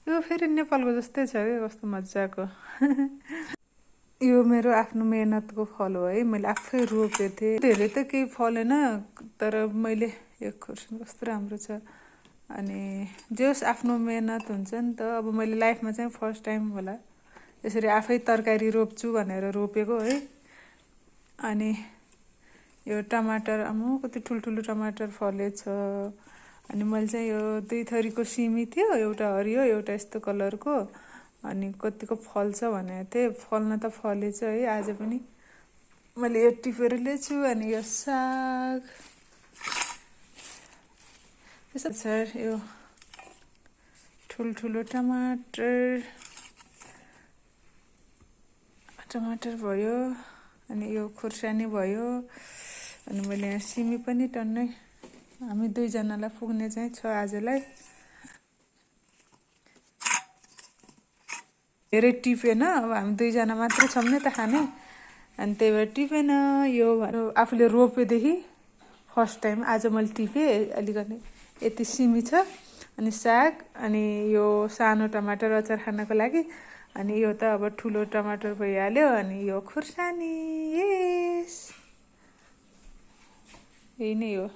यो फेरि नेपालको जस्तै छ क्या, कस्तो मजाको। यो मेरो आफ्नो मेहनतको फल हो है, मैले आफै रोपेको थिएँ। धेरै त केही फलेन, तर मैले यो खोर्सानी कस्तो राम्रो छ। अनि जस आफ्नो मेहनत हुन्छ नि त। अब मैले लाइफमा चाहिँ फर्स्ट टाइम होला यसरी आफै तरकारी रोप्छु भनेर रोपेको है। अनि यो टमाटर, कति ठुल्ठुलो टमाटर फलेछ। अनि मैले चाहिँ यो 2 थरीको सिमी थियो, एउटा हरियो एउटा यस्तो कलरको। अनि कतिको फल्छ भनेको थिएँ, फल्न त फलेछ है आज पनि। मैले यो टिपेर ल्याछु। अनि यो साग यो ठुल्ठुलो टमाटर भयो। अनि यो खुर्सानी भयो। अनि मैले यहाँ सिमी पनि टन्नै, हामी 2 जनालाई पुग्ने चाहिँ छ आजलाई। धेरै टिपेन, अब हामी 2 जना मात्रै छौँ नि त खाने। अनि त्यही भएर टिपेन। यो आफूले रोपेदेखि फर्स्ट टाइम आज मैले टिपेँ। अलिकति यति सिमी छ, अनि साग, अनि यो सानो टमाटर अचार खानको लागि। अनि यो त अब ठुलो टमाटर भइहाल्यो। अनि यो खुर्सानी, यस यही नै हो।